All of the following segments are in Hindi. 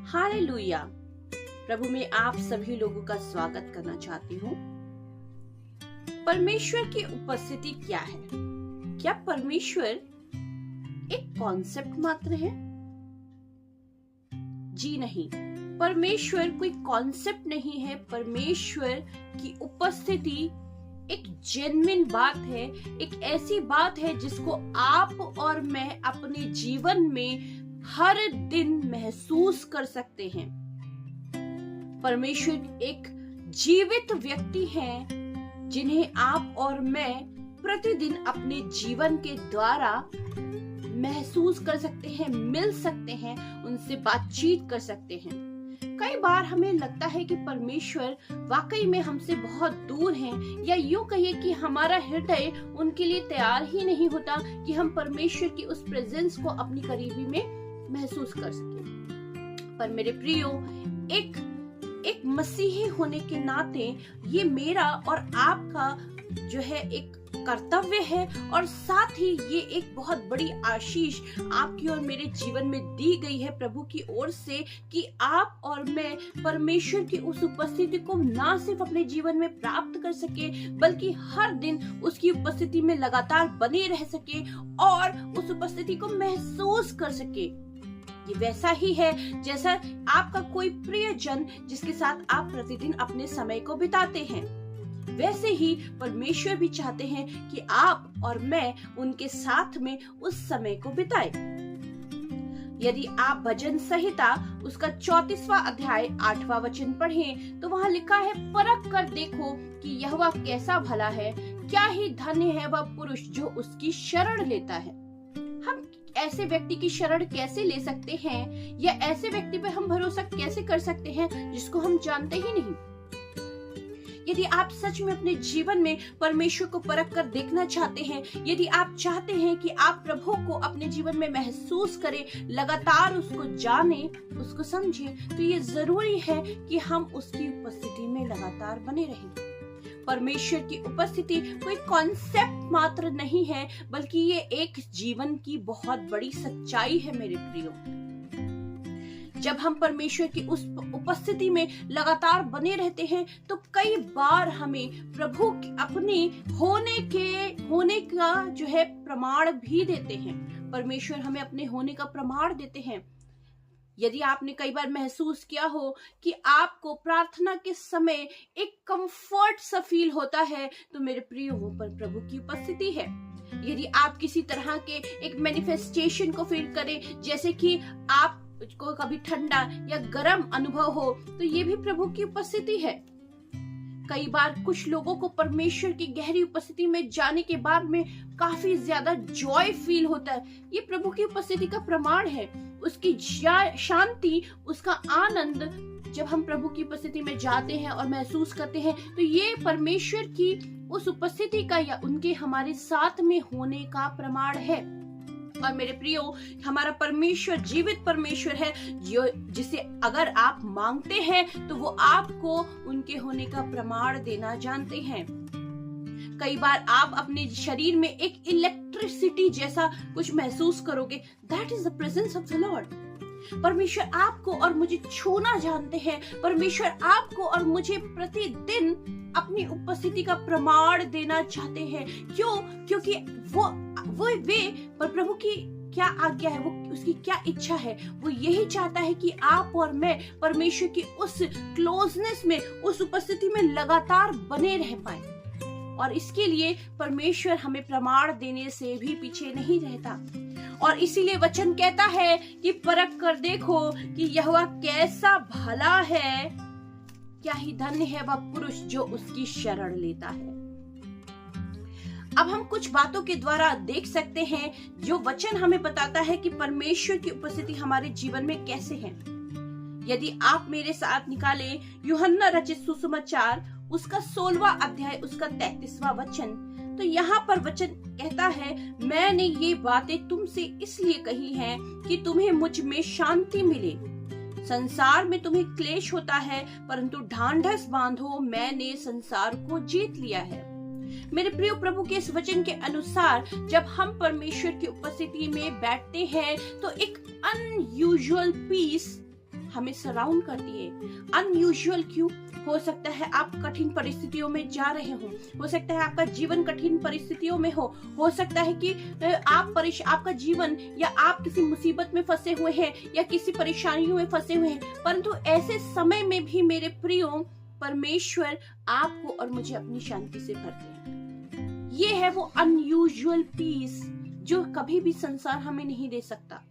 हालेलुया। प्रभु में आप सभी लोगों का स्वागत करना चाहती हूँ। परमेश्वर की उपस्थिति क्या है? क्या परमेश्वर एक कॉन्सेप्ट मात्र है? जी नहीं, परमेश्वर कोई कॉन्सेप्ट नहीं है। परमेश्वर की उपस्थिति एक जेन्युइन बात है, एक ऐसी बात है जिसको आप और मैं अपने जीवन में हर दिन महसूस कर सकते हैं। परमेश्वर एक जीवित व्यक्ति हैं जिन्हें आप और मैं प्रतिदिन अपने जीवन के द्वारा महसूस कर सकते हैं, मिल सकते हैं, उनसे बातचीत कर सकते हैं। कई बार हमें लगता है कि परमेश्वर वाकई में हमसे बहुत दूर हैं, या यूं कहिए कि हमारा हृदय उनके लिए तैयार ही नहीं होता कि हम परमेश्वर की उस प्रेजेंस को अपनी करीबी में महसूस कर सके। पर मेरे प्रियो, एक मसीही होने के नाते ये मेरा और आपका जो है एक कर्तव्य है, और साथ ही ये एक बहुत बड़ी आशीष आपकी और मेरे जीवन में दी गई है प्रभु की ओर से, कि आप और मैं परमेश्वर की उस उपस्थिति को ना सिर्फ अपने जीवन में प्राप्त कर सके, बल्कि हर दिन उसकी उपस्थिति में लगातार बने रह सके और उस उपस्थिति को महसूस कर सके। ये वैसा ही है जैसा आपका कोई प्रियजन जिसके साथ आप प्रतिदिन अपने समय को बिताते हैं। वैसे ही परमेश्वर भी चाहते हैं कि आप और मैं उनके साथ में उस समय को बिताएं। यदि आप भजन संहिता उसका 34वां अध्याय 8वां वचन पढ़ें तो वहाँ लिखा है, परख कर देखो कि यहोवा कैसा भला है, क्या ही धन्य है वह पुरुष जो उसकी शरण लेता है। हम ऐसे व्यक्ति की शरण कैसे ले सकते हैं, या ऐसे व्यक्ति पे हम भरोसा कैसे कर सकते हैं जिसको हम जानते ही नहीं? यदि आप सच में अपने जीवन में परमेश्वर को परख कर देखना चाहते हैं, यदि आप चाहते हैं कि आप प्रभु को अपने जीवन में महसूस करें, लगातार उसको जाने, उसको समझें, तो ये जरूरी है कि हम उसकी उपस्थिति में लगातार बने रहें। परमेश्वर की उपस्थिति कोई कॉन्सेप्ट मात्र नहीं है, बल्कि ये एक जीवन की बहुत बड़ी सच्चाई है मेरे प्रियो। जब हम परमेश्वर की उस उपस्थिति में लगातार बने रहते हैं तो कई बार हमें प्रभु अपने होने का जो है प्रमाण भी देते हैं। परमेश्वर हमें अपने होने का प्रमाण देते हैं। यदि आपने कई बार महसूस किया हो कि आपको प्रार्थना के समय एक कंफर्ट सा फील होता है, तो मेरे प्रियो वो पर प्रभु की उपस्थिति है। यदि आप किसी तरह के एक मैनिफेस्टेशन को फील करें, जैसे कि आप को कभी ठंडा या गर्म अनुभव हो, तो ये भी प्रभु की उपस्थिति है। कई बार कुछ लोगों को परमेश्वर की गहरी उपस्थिति में जाने के बाद में काफी ज्यादा जॉय फील होता है। ये प्रभु की उपस्थिति का प्रमाण है। उसकी शांति, उसका आनंद जब हम प्रभु की उपस्थिति में जाते हैं और महसूस करते हैं, तो ये परमेश्वर की उस उपस्थिति का या उनके हमारे साथ में होने का प्रमाण है। और मेरे प्रियो, हमारा परमेश्वर जीवित परमेश्वर है, जो जिसे अगर आप मांगते हैं तो वो आपको उनके होने का प्रमाण देना जानते हैं। कई बार आप अपने शरीर में एक इलेक्ट्रिसिटी जैसा कुछ महसूस करोगे। That is the presence of the Lord. परमेश्वर आपको और मुझे छूना जानते हैं। परमेश्वर आपको और मुझे प्रतिदिन अपनी उपस्थिति का प्रमाण देना चाहते हैं। क्यों? क्योंकि पर प्रभु की क्या आज्ञा है, वो उसकी क्या इच्छा है, वो यही चाहता है कि आप और मैं परमेश्वर की उस क्लोजनेस में, उस उपस्थिति में लगातार बने रह पाए। और इसके लिए परमेश्वर हमें प्रमाण देने से भी पीछे नहीं रहता। और इसीलिए वचन कहता है कि परख कर देखो कि यहोवा कैसा भला है, क्या ही धन्य है वह पुरुष जो उसकी शरण लेता है। अब हम कुछ बातों के द्वारा देख सकते हैं जो वचन हमें बताता है कि परमेश्वर की उपस्थिति हमारे जीवन में कैसे है। यदि आप मेरे साथ निकालें यूहन्ना रचित सुसमाचार उसका 16वां अध्याय उसका 33वां वचन, तो यहाँ पर वचन कहता है, मैंने ये बातें तुमसे इसलिए कही हैं कि तुम्हें मुझ में शांति मिले। संसार में तुम्हें क्लेश होता है, परंतु ढांढस बांधो, मैंने संसार को जीत लिया है। मेरे प्रिय प्रभु के इस वचन के अनुसार जब हम परमेश्वर की उपस्थिति में बैठते हैं तो एक अनयूजुअल पीस हमें सराउंड करती है। अनयूजुअल क्यों? हो सकता है आप कठिन परिस्थितियों में जा रहे हो सकता है आपका जीवन कठिन परिस्थितियों में हो सकता है कि आपका जीवन या आप किसी मुसीबत में फंसे हुए हैं या किसी परेशानियों में फंसे हुए हैं, परंतु ऐसे समय में भी मेरे प्रियो परमेश्वर आपको और मुझे अपनी शांति से भरते हैं। ये है वो अनयूजुअल पीस जो कभी भी संसार हमें नहीं दे सकता।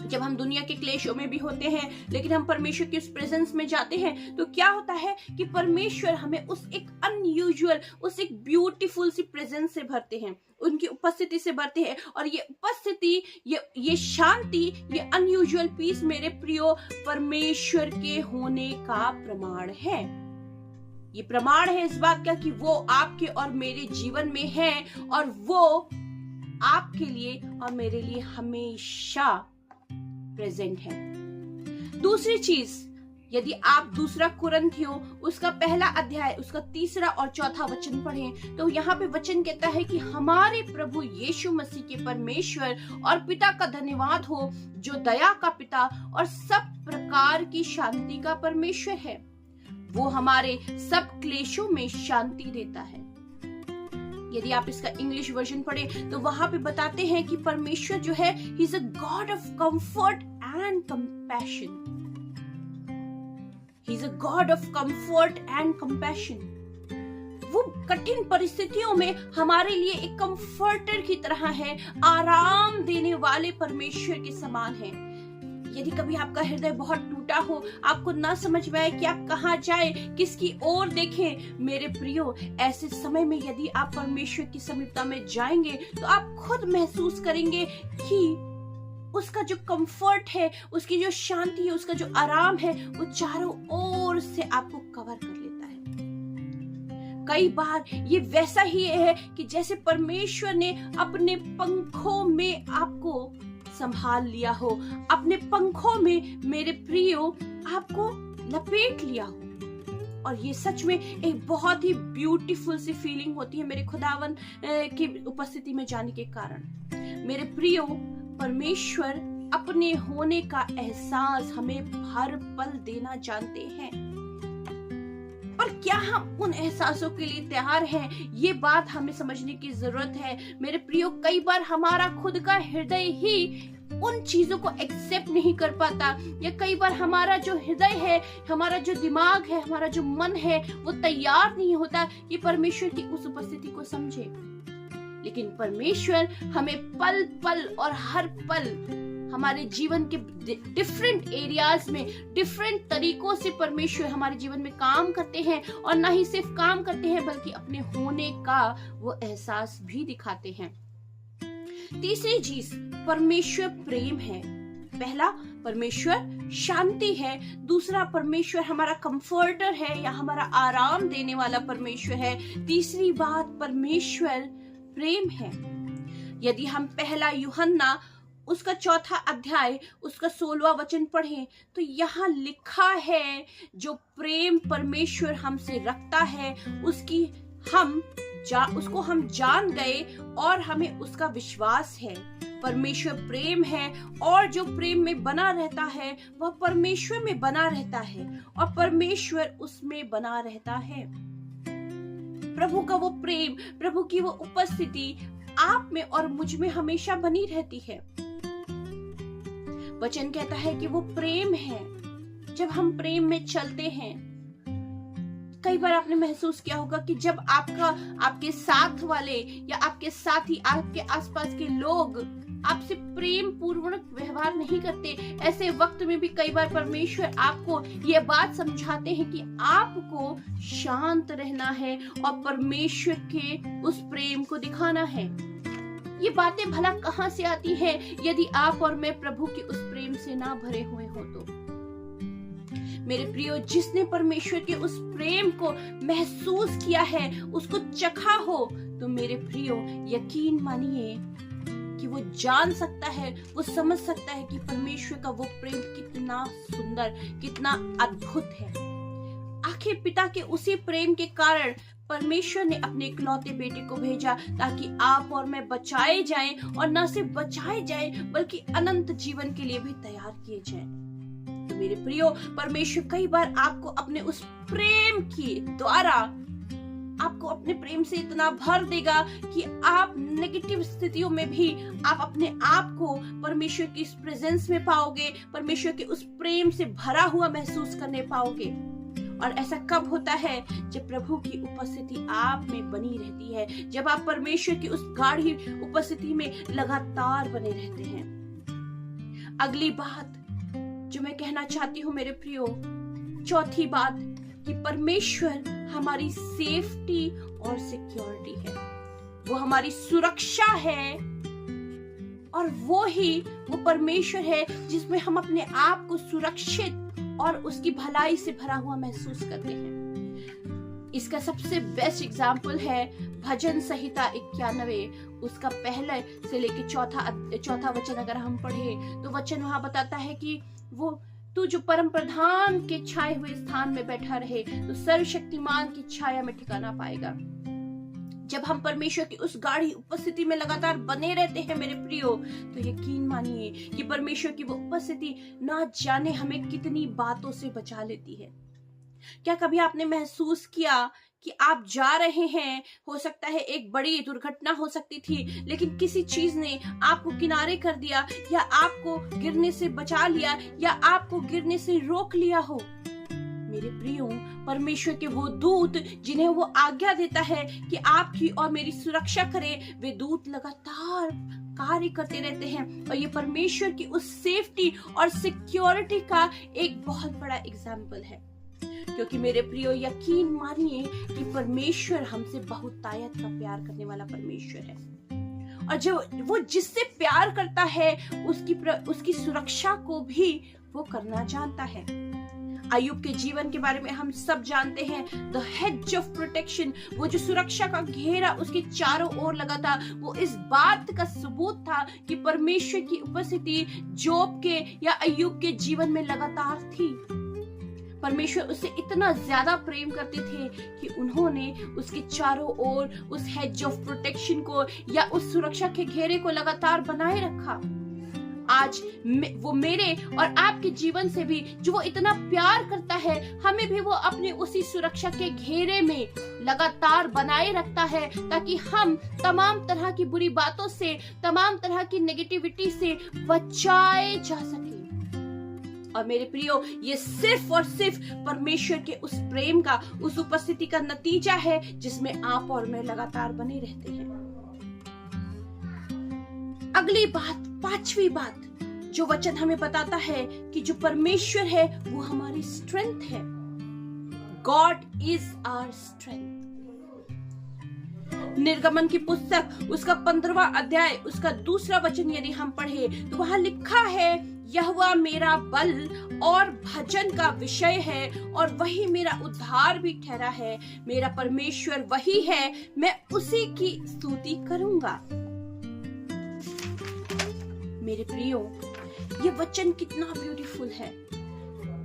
जब हम दुनिया के क्लेशों में भी होते हैं लेकिन हम परमेश्वर के उस प्रेजेंस में जाते हैं तो क्या होता है कि परमेश्वर हमें उस एक अनयूजुअल, उस एक ब्यूटीफुल सी प्रेजेंस से भरते हैं, उनकी उपस्थिति से भरते हैं। और ये उपस्थिति, ये शांति, ये अनयूजुअल पीस मेरे प्रियो परमेश्वर के होने का प्रमाण है। ये प्रमाण है इस बात का कि वो आपके और मेरे जीवन में है और वो आपके लिए और मेरे लिए हमेशा प्रेजेंट है। दूसरी चीज, यदि आप दूसरा कुरिन्थियों उसका पहला अध्याय उसका 3 और 4 वचन पढ़ें तो यहाँ पे वचन कहता है कि हमारे प्रभु यीशु मसीह के परमेश्वर और पिता का धन्यवाद हो, जो दया का पिता और सब प्रकार की शांति का परमेश्वर है। वो हमारे सब क्लेशों में शांति देता है। यदि आप इसका इंग्लिश वर्जन पढ़े तो वहां पे बताते हैं कि परमेश्वर जो है, he is a God of comfort and compassion. He is a God of comfort and compassion. वो कठिन परिस्थितियों में हमारे लिए एक कंफर्टर की तरह है, आराम देने वाले परमेश्वर के समान है। यदि कभी आपका हृदय बहुत टूटा हो, आपको ना समझ में आए कि आप कहाँ जाए, किसकी ओर देखें, मेरे प्रियो, ऐसे समय में यदि आप परमेश्वर की समीपता में जाएंगे तो आप खुद महसूस करेंगे कि उसका जो कंफर्ट है, उसकी जो शांति है, उसका जो आराम है, वो चारों ओर से आपको कवर कर लेता है। कई बार ये वैसा ही है कि जैसे परमेश्वर ने अपने पंखों में आपको संभाल लिया हो, अपने पंखों में मेरे प्रियो आपको लपेट लिया हो। और ये सच में एक बहुत ही ब्यूटीफुल सी फीलिंग होती है मेरे खुदावन की उपस्थिति में जाने के कारण। मेरे प्रियो, परमेश्वर अपने होने का एहसास हमें हर पल देना जानते हैं। पर क्या हम उन एहसासों के लिए तैयार हैं? ये बात हमें समझने की जरूरत है। मेरे प्रियो, कई बार हमारा खुद का हृदय ही उन चीजों को एक्सेप्ट नहीं कर पाता, या कई बार हमारा जो हृदय है, हमारा जो दिमाग है, हमारा जो मन है, वो तैयार नहीं होता कि परमेश्वर की उस उपस्थिति को समझे। लेकिन परमेश्वर हमें पल पल और हर पल हमारे जीवन के डिफरेंट एरियाज में डिफरेंट तरीकों से परमेश्वर हमारे जीवन में काम करते हैं। और ना ही सिर्फ काम करते हैं बल्कि अपने होने का वो एहसास भी दिखाते हैं। तीसरी चीज, परमेश्वर प्रेम है। पहला, परमेश्वर शांति है। दूसरा, परमेश्वर हमारा कंफर्टर है या हमारा आराम देने वाला परमेश्वर है। तीसरी बात, परमेश्वर प्रेम है। यदि हम पहला यूहन्ना उसका 4 अध्याय उसका 16वां वचन पढ़ें तो यहाँ लिखा है, जो प्रेम परमेश्वर हमसे रखता है उसको हम जान गए और हमें उसका विश्वास है। परमेश्वर प्रेम है और जो प्रेम में बना रहता है वह परमेश्वर में बना रहता है और परमेश्वर उसमें बना रहता है। प्रभु का वो प्रेम, प्रभु की वो उपस्थिति आप में और मुझ में हमेशा बनी रहती है। वचन कहता है कि वो प्रेम है। जब हम प्रेम में चलते हैं, कई बार आपने महसूस किया होगा कि जब आपके साथ वाले या आपके साथी, आपके आसपास के लोग आपसे प्रेम पूर्वक व्यवहार नहीं करते, ऐसे वक्त में भी कई बार परमेश्वर आपको ये बात समझाते हैं कि आपको शांत रहना है और परमेश्वर के उस प्रेम को दिखाना है। ये बातें भला कहां से आती हैं यदि आप और मैं प्रभु के उस प्रेम से ना भरे हुए हो तो। मेरे प्रियो, जिसने परमेश्वर के उस प्रेम को महसूस किया है, उसको चखा हो, तो मेरे प्रियो यकीन मानिए कि वो जान सकता है, वो समझ सकता है कि परमेश्वर का वो प्रेम कितना सुंदर, कितना अद्भुत है। आखिर पिता के उसी प्रेम के कारण परमेश्वर ने अपने इकलौते बेटे को भेजा ताकि आप और मैं बचाए जाएं, और न सिर्फ बचाए जाएं बल्कि अनंत जीवन के लिए भी तैयार किए जाएं। तो मेरे प्रियो, परमेश्वर कई बार आपको अपने उस प्रेम के द्वारा आपको अपने प्रेम से इतना भर देगा कि आप नेगेटिव स्थितियों में भी आप अपने आप को परमेश्वर की इस प्रेजेंस में पाओगे, परमेश्वर के उस प्रेम से भरा हुआ महसूस करने पाओगे। और ऐसा कब होता है? जब प्रभु की उपस्थिति आप में बनी रहती है, जब आप परमेश्वर की उस गाढ़ी उपस्थिति में लगातार बने रहते हैं। अगली बात जो मैं कहना चाहती हूँ मेरे प्रियो, चौथी बात, कि परमेश्वर हमारी सेफ्टी और सिक्योरिटी है, वो हमारी सुरक्षा है, और वो परमेश्वर है जिसमें हम अपने आप को सुरक्षित और उसकी भलाई से भरा हुआ महसूस करते हैं। इसका सबसे बेस्ट एग्जाम्पल है भजन संहिता 91, उसका पहले से लेके चौथा वचन अगर हम पढ़े तो वचन वहां बताता है कि वो तू जो परम प्रधान के छाए हुए स्थान में बैठा रहे तो सर्वशक्तिमान की छाया में ठिकाना पाएगा। जब हम परमेश्वर की उस गाढ़ी उपस्थिति में लगातार बने रहते हैं मेरे प्रियो, तो यकीन मानिए कि परमेश्वर की वो उपस्थिति ना जाने हमें कितनी बातों से बचा लेती है। क्या कभी आपने महसूस किया कि आप जा रहे हैं, हो सकता है एक बड़ी दुर्घटना हो सकती थी, लेकिन किसी चीज ने आपको किनारे कर दिया, या आपको गिरने से बचा लिया, या आपको गिरने से रोक लिया हो? मेरे प्रियो, परमेश्वर के वो दूत जिन्हें वो आज्ञा देता है कि आपकी और मेरी सुरक्षा करें, वे दूत लगातार कार्य करते रहते हैं, और ये परमेश्वर की उस सेफ्टी और सिक्योरिटी का एक बहुत बड़ा एग्जाम्पल है। क्योंकि मेरे प्रियो, यकीन मानिए कि परमेश्वर हमसे बहुत तायत का प्यार करने वाला परमेश्वर है, और जो वो जिससे प्यार करता है उसकी सुरक्षा को भी वो करना जानता है। अय्यूब के जीवन के बारे में हम सब जानते हैं, द हेज ऑफ प्रोटेक्शन, वो जो सुरक्षा का घेरा उसके चारों ओर लगा था, वो इस बात का सबूत था कि परमेश्वर की उपस्थिति जोब के या अय्यूब के जीवन में लगातार थी। परमेश्वर उससे इतना ज्यादा प्रेम करते थे कि उन्होंने उसके चारों ओर उस हेज ऑफ प्रोटेक्शन को या उस सुरक्षा के घेरे को लगातार बनाए रखा। आज वो मेरे और आपके जीवन से भी जो वो इतना प्यार करता है, हमें भी वो अपने उसी सुरक्षा के घेरे में लगातार बनाए रखता है, ताकि हम तमाम तरह की बुरी बातों से, तमाम तरह की नेगेटिविटी से बचाए जा सके। और मेरे प्रियो, ये सिर्फ और सिर्फ परमेश्वर के उस प्रेम का, उस उपस्थिति का नतीजा है जिसमें आप और मैं लगातार बने रहते हैं। अगली बात, पांचवी बात, जो वचन हमें बताता है कि जो परमेश्वर है वो हमारी स्ट्रेंथ है। God is our strength. निर्गमन की पुस्तक उसका 15वां अध्याय उसका 2 वचन यदि हम पढ़े तो वहां लिखा है, यहोवा मेरा बल और भजन का विषय है, और वही मेरा उद्धार भी ठहरा है। मेरा परमेश्वर वही है, मैं उसी की स्तुति करूंगा। मेरे प्रियो, ये वचन कितना ब्यूटीफुल है,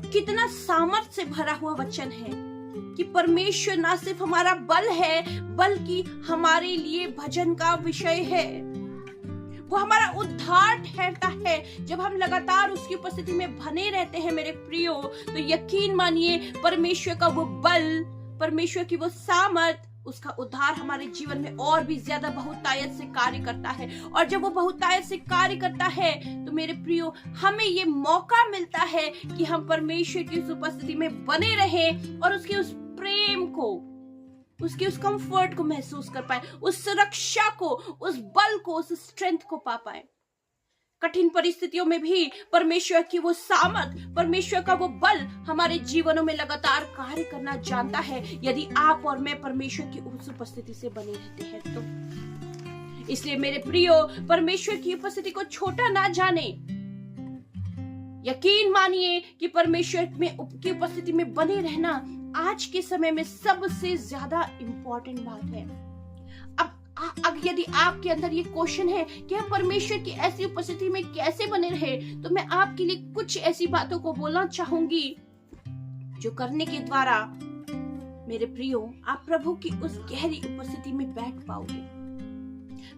कितना सामर्थ्य से भरा हुआ वचन है कि परमेश्वर ना सिर्फ हमारा बल है, बल्कि हमारे लिए भजन का विषय है। वो हमारा उद्धार ठहरता है। जब हम लगातार उसकी उपस्थिति में बने रहते हैं मेरे प्रियो, तो यकीन मानिए परमेश्वर का वो बल, परमेश्वर की वो सामर्थ, उसका उद्धार हमारे जीवन में और भी ज्यादा बहुतायत से कार्य करता है। और जब वो बहुतायत से कार्य करता है तो मेरे प्रियो, हमें ये मौका मिलता है कि हम परमेश्वर की उस उपस्थिति में बने रहें और उसके उस प्रेम को, उसके उस कंफर्ट को महसूस कर पाए, उस सुरक्षा को, उस बल को, उस स्ट्रेंथ को पा पाए। कठिन परिस्थितियों में भी परमेश्वर की वो सामर्थ, परमेश्वर का वो बल हमारे जीवनों में लगातार कार्य करना जानता है, यदि आप और मैं परमेश्वर की उस उपस्थिति से बने रहते हैं तो। इसलिए मेरे प्रियो, परमेश्वर की उपस्थिति को छोटा ना जाने। यकीन मानिए कि परमेश्वर की उपस्थिति में बने रहना आज के समय में सबसे ज्यादा इंपॉर्टेंट बात है। अब यदि आपके अंदर ये क्वेश्चन है कि हम परमेश्वर की ऐसी उपस्थिति में कैसे बने रहे, तो मैं आपके लिए कुछ ऐसी बातों को बोलना चाहूंगी जो करने के द्वारा मेरे प्रियो, आप प्रभु की उस गहरी उपस्थिति में बैठ पाओगे।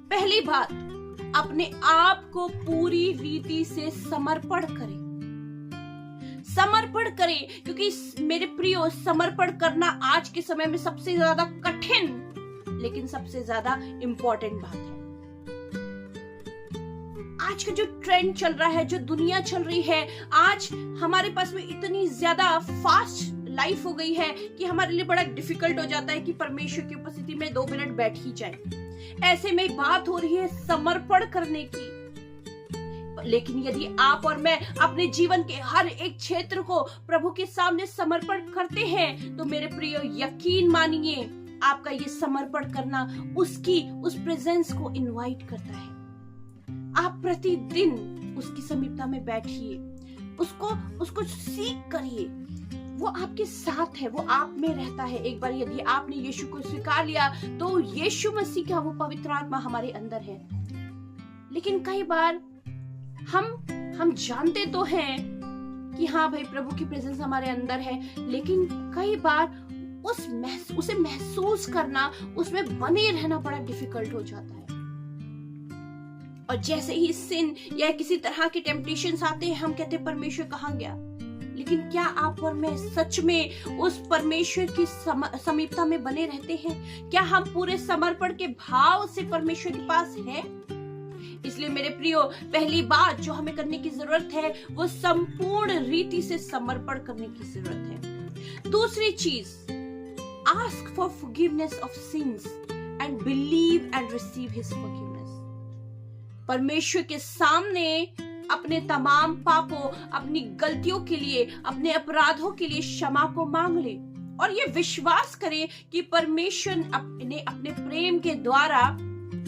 पहली बात, अपने आप को पूरी रीति से समर्पण करें। समर्पण करें, क्योंकि मेरे प्रियो समर्पण करना आज के समय में सबसे ज्यादा कठिन लेकिन सबसे ज्यादा इंपॉर्टेंट बात है। आज का जो ट्रेंड चल रहा है, जो दुनिया चल रही है, आज हमारे पास में इतनी ज्यादा फास्ट लाइफ हो गई है कि हमारे लिए बड़ा डिफिकल्ट हो जाता है कि परमेश्वर की उपस्थिति में 2 मिनट बैठ ही जाए। ऐसे में बात हो रही है समर्पण करने की। लेकिन यदि आप और मैं अपने जीवन के हर एक क्षेत्र को प्रभु के सामने समर्पण करते हैं तो मेरे प्रियो यकीन मानिए आपका ये समर्पण करना उस प्रेजेंस को इनवाइट करता है। आप प्रतिदिन उसकी समीपता में बैठिए, उसको सीख करिए। वो आपके साथ है, वो आप में रहता है। एक बार यदि आपने यीशु को स्वीकार लिया तो यीशु मसीह का वो पवित्र आत्मा हमारे अंदर है। लेकिन कई बार हम जानते तो हैं कि हाँ भाई प्रभु की प्रेजेंस हमारे अंदर है, लेकिन कई बार उसे महसूस करना, उसमें बने रहना बड़ा डिफिकल्ट हो जाता है। और जैसे ही सिन या किसी तरह के टेम्पटेशंस आते हैं, हम कहते हैं परमेश्वर कहाँ गया। लेकिन क्या आप और मैं सच में उस परमेश्वर की समीपता में बने रहते हैं? क्या हम पूरे समर्पण के भाव से परमेश्वर के पास हैं? इसलिए मेरे प्रियो, पहली बात जो हमें करने की जरूरत है वो संपूर्ण रीति से समर्पण करने की जरूरत है। दूसरी चीज, ask for forgiveness of since and believe and receive his forgiveness. परमेश्वर के सामने अपने तमाम पापों, अपनी गलतियों के लिए, अपने अपराधों के लिए क्षमा को मांग ले और ये विश्वास करें कि परमेश्वर अपने प्रेम के द्वारा,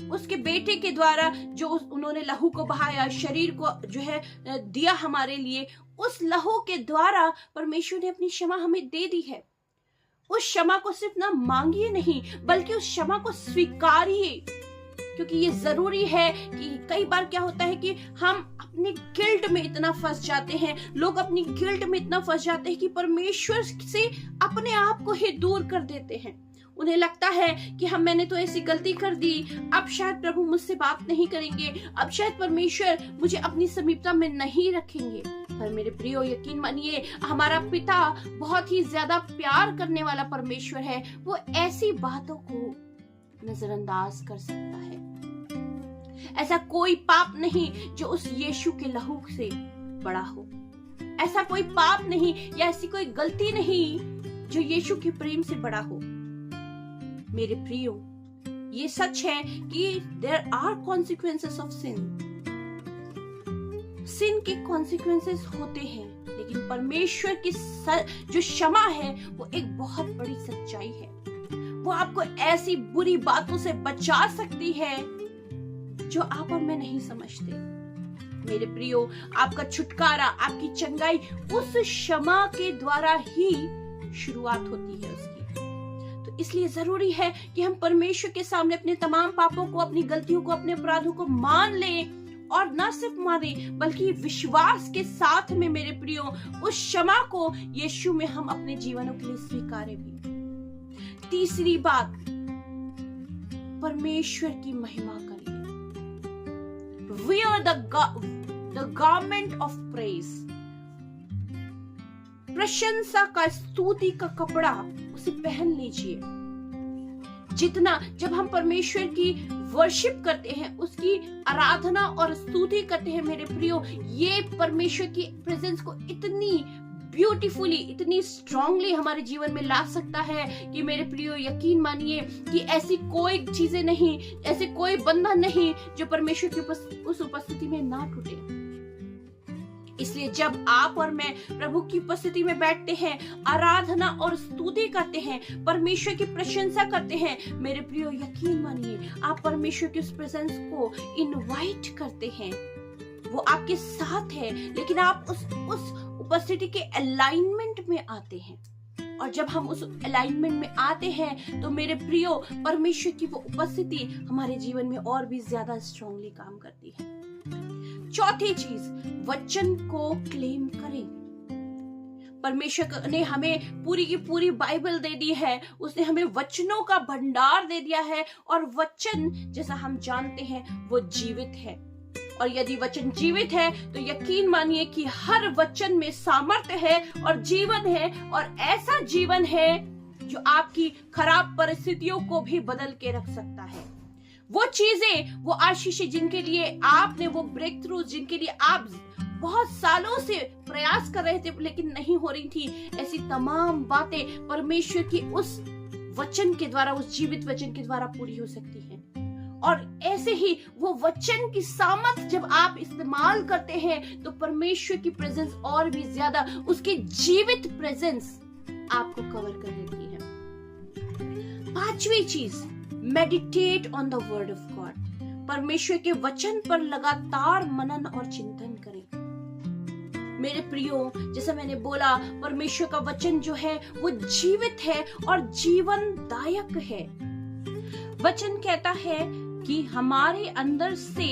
उसके बेटे के द्वारा जो उन्होंने लहू को बहाया, शरीर को जो है दिया हमारे लिए, उस लहू के द्वारा परमेश्वर ने अपनी क्षमा हमें दे दी है। उस क्षमा को सिर्फ ना मांगिए नहीं, बल्कि उस क्षमा को स्वीकारिए, क्योंकि ये जरूरी है कि कई बार क्या होता है कि हम अपने गिल्ट में इतना फंस जाते हैं, लोग अपनी गिल्ट में इतना फंस जाते हैं कि परमेश्वर से अपने आप को ही दूर कर देते हैं। उन्हें लगता है कि मैंने तो ऐसी गलती कर दी, अब शायद प्रभु मुझसे बात नहीं करेंगे, अब शायद परमेश्वर मुझे अपनी समीपता में नहीं रखेंगे। पर मेरे प्रियो, यकीन मानिए हमारा पिता बहुत ही ज्यादा प्यार करने वाला परमेश्वर है। वो ऐसी बातों को नजरअंदाज कर सकता है। ऐसा कोई पाप नहीं जो उस यीशु के लहू से बड़ा हो। ऐसा कोई पाप नहीं या ऐसी कोई गलती नहीं जो यीशु के प्रेम से बड़ा हो। मेरे प्रियो, ये सच है कि there are consequences of sin. Sin के कॉन्सिक्वेंसेस होते हैं, लेकिन परमेश्वर की जो क्षमा है वो एक बहुत बड़ी सच्चाई है। वो आपको ऐसी बुरी बातों से बचा सकती है जो आप और मैं नहीं समझते। मेरे प्रियो, आपका छुटकारा, आपकी चंगाई उस क्षमा के द्वारा ही शुरुआत होती है उसकी। तो इसलिए जरूरी है कि हम परमेश्वर के सामने अपने तमाम पापों को, अपनी गलतियों को, अपने अपराधों को मान लें, और न सिर्फ माने बल्कि विश्वास के साथ में मेरे प्रियो उस क्षमा को यीशु में हम अपने जीवनों के लिए स्वीकारें भी। तीसरी बात, परमेश्वर की महिमा करिए। Wear the garment of praise. प्रशंसा का, स्तुति का कपड़ा उसे पहन लीजिए। जब हम परमेश्वर की वर्शिप करते हैं, उसकी आराधना और स्तुति करते हैं मेरे प्रियो, ये परमेश्वर की प्रेजेंस को इतनी ब्यूटीफुली, इतनी स्ट्रांगली हमारे जीवन में ला सकता है कि मेरे प्रियो यकीन मानिए कि ऐसी कोई चीजें नहीं, ऐसे कोई बंधन नहीं जो परमेश्वर की उस उपस्थिति में ना टूटे। इसलिए जब आप और मैं प्रभु की उपस्थिति में बैठते हैं, आराधना और स्तुति करते हैं, परमेश्वर की प्रशंसा करते हैं, मेरे प्रियो यकीन मानिए आप परमेश्वर की उस प्रेजेंस को इनवाइट करते हैं। वो आपके साथ है, लेकिन आप उस उपस्थिति के अलाइनमेंट में आते हैं। और जब हम उस अलाइनमेंट में आते हैं तो मेरे प्रियो परमेश्वर की वो उपस्थिति हमारे जीवन में और भी ज्यादा स्ट्रांगली काम करती है। चौथी चीज, वचन को क्लेम करें। परमेश्वर ने हमें पूरी की पूरी बाइबल दे दी है, उसने हमें वचनों का भंडार दे दिया है, और वचन जैसा हम जानते हैं वो जीवित है और यदि वचन जीवित है तो यकीन मानिए कि हर वचन में सामर्थ्य है और जीवन है, और ऐसा जीवन है जो आपकी खराब परिस्थितियों को भी बदल के रख सकता है। वो चीजें, वो आशीषें जिनके लिए आपने, वो ब्रेक थ्रू जिनके लिए आप बहुत सालों से प्रयास कर रहे थे लेकिन नहीं हो रही थी, ऐसी तमाम बातें परमेश्वर की उस वचन के द्वारा, उस जीवित वचन के द्वारा पूरी हो सकती हैं। और ऐसे ही वो वचन की सामर्थ जब आप इस्तेमाल करते हैं तो परमेश्वर की प्रेजेंस और भी ज्यादा, उसकी जीवित प्रेजेंस आपको कवर कर लेती है। पांचवी चीज, meditate on the word of God. परमेश्वर के वचन पर लगातार मनन और चिंतन करें। मेरे प्रियो, जैसा मैंने बोला, परमेश्वर का वचन जो है वो जीवित है और जीवनदायक है। वचन कहता है कि हमारे अंदर से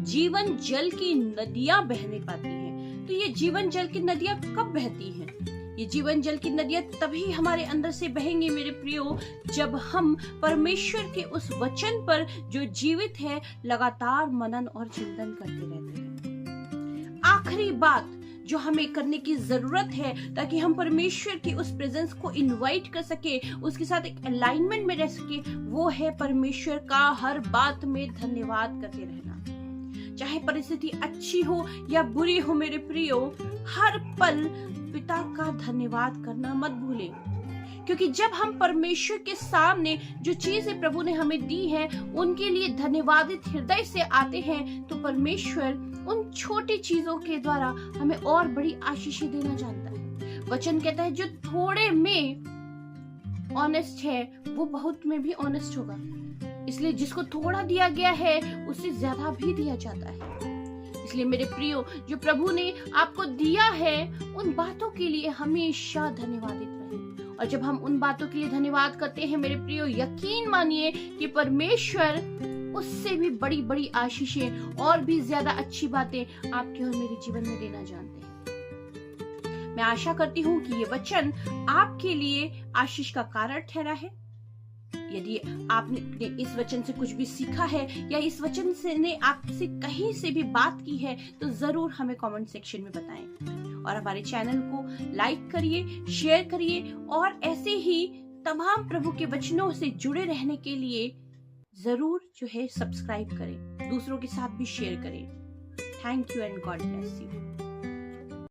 जीवन जल की नदियां बहने पाती हैं। तो ये जीवन जल की नदियां कब बहती हैं? ये जीवन जल की नदियां तभी हमारे अंदर से बहेंगी मेरे प्रियो, जब हम परमेश्वर के उस वचन पर जो जीवित है लगातार मनन और चिंतन करते रहते हैं। आखिरी बात जो हमें करने की जरूरत है ताकि हम परमेश्वर की उस प्रेजेंस को इनवाइट कर सके, उसके साथ एक अलाइनमेंट में रह सके, वो है परमेश्वर का हर बात में धन्यवाद करते रहना। चाहे परिस्थिति अच्छी हो या बुरी हो मेरे प्रियो, हर पल पिता का धन्यवाद करना मत भूलें, क्योंकि जब हम परमेश्वर के सामने जो चीजें प्रभु ने हमें दी है उनके लिए धन्यवादित हृदय से आते हैं तो परमेश्वर उन छोटी चीजों के द्वारा हमें और बड़ी आशीषें देना जानता है। वचन कहता है जो थोड़े में ऑनेस्ट है वो बहुत में भी ऑनेस्ट होगा। इसलिए जिसको थोड़ा दिया गया है उससे ज्यादा भी दिया जाता है। इसलिए मेरे प्रियो, जो प्रभु ने आपको दिया है उन बातों के लिए हमेशा धन्यवादित रहें। और जब हम उन बातों के लिए धन्यवाद करते हैं मेरे प्रियो, यकीन मानिए कि परमेश्वर उससे भी बड़ी बड़ी आशीषें और भी ज्यादा अच्छी बातें आपके और मेरे जीवन में देना जानते हैं। मैं आशा करती हूँ कि ये वचन आपके लिए आशीष का कारण ठहरा है। यदि आपने इस वचन से कुछ भी सीखा है या इस वचन से ने आपसे कहीं से भी बात की है तो जरूर हमें कमेंट सेक्शन में बताएं। और हमारे चैनल को लाइक करिए, शेयर करिए और ऐसे ही तमाम प्रभु के वचनों से जुड़े रहने के लिए जरूर जो है सब्सक्राइब करें, दूसरों के साथ भी शेयर करें। Thank you and God bless you.